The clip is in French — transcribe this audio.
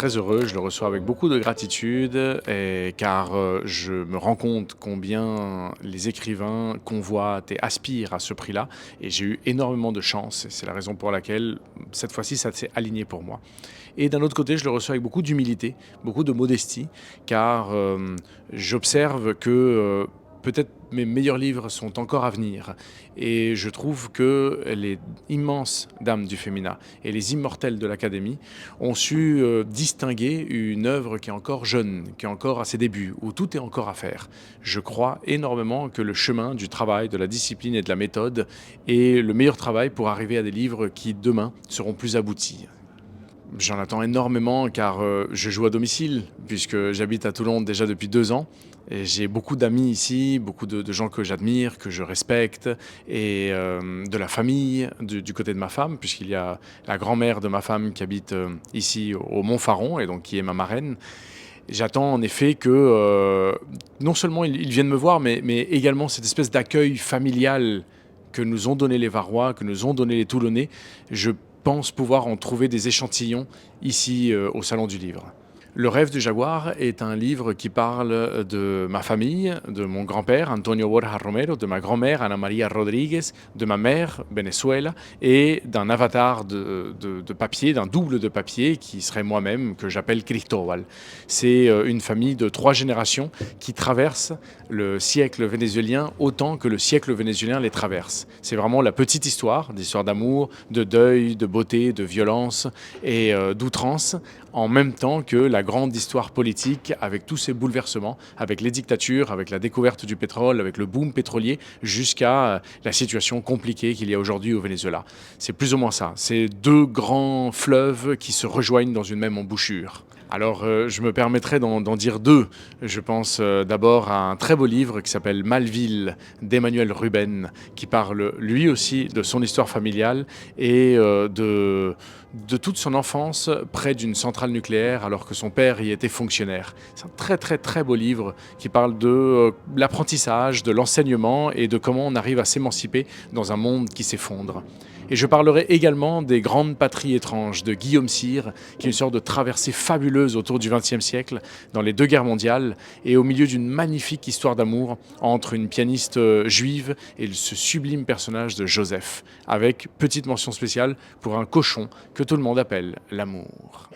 très heureux, je le reçois avec beaucoup de gratitude, car je me rends compte combien les écrivains convoitent et aspirent à ce prix-là. Et j'ai eu énormément de chance, et c'est la raison pour laquelle cette fois-ci ça s'est aligné pour moi. Et d'un autre côté, je le reçois avec beaucoup d'humilité, beaucoup de modestie, car j'observe que peut-être mes meilleurs livres sont encore à venir. Et je trouve que les immenses dames du féminin et les immortels de l'Académie ont su distinguer une œuvre qui est encore jeune, qui est encore à ses débuts, où tout est encore à faire. Je crois énormément que le chemin du travail, de la discipline et de la méthode est le meilleur travail pour arriver à des livres qui, demain, seront plus aboutis. J'en attends énormément car je joue à domicile puisque j'habite à Toulon déjà depuis 2 ans. Et j'ai beaucoup d'amis ici, beaucoup de gens que j'admire, que je respecte, et de la famille du côté de ma femme, puisqu'il y a la grand-mère de ma femme qui habite ici au Mont-Faron, et donc qui est ma marraine. J'attends en effet que non seulement ils viennent me voir, mais également cette espèce d'accueil familial que nous ont donné les Varois, que nous ont donné les Toulonnais. Je pense pouvoir en trouver des échantillons ici au Salon du Livre. Le rêve du jaguar est un livre qui parle de ma famille, de mon grand-père Antonio Borja Romero, de ma grand-mère Ana María Rodríguez, de ma mère Venezuela et d'un avatar de papier, d'un double de papier qui serait moi-même, que j'appelle Cristóbal. C'est une famille de 3 générations qui traverse le siècle vénézuélien autant que le siècle vénézuélien les traverse. C'est vraiment la petite histoire, d'histoire d'amour, de deuil, de beauté, de violence et d'outrance, en même temps que la grande histoire politique avec tous ces bouleversements, avec les dictatures, avec la découverte du pétrole, avec le boom pétrolier, jusqu'à la situation compliquée qu'il y a aujourd'hui au Venezuela. C'est plus ou moins ça. C'est 2 grands fleuves qui se rejoignent dans une même embouchure. Alors, je me permettrai d'en dire 2. Je pense d'abord à un très beau livre qui s'appelle Malville d'Emmanuel Ruben, qui parle lui aussi de son histoire familiale et de toute son enfance près d'une centrale nucléaire alors que son père y était fonctionnaire. C'est un très très très beau livre qui parle de l'apprentissage, de l'enseignement et de comment on arrive à s'émanciper dans un monde qui s'effondre. Et je parlerai également des Grandes patries étranges de Guillaume Sire, qui est une sorte de traversée fabuleuse autour du XXe siècle, dans les 2 guerres mondiales, et au milieu d'une magnifique histoire d'amour entre une pianiste juive et ce sublime personnage de Joseph, avec petite mention spéciale pour un cochon que tout le monde appelle l'amour.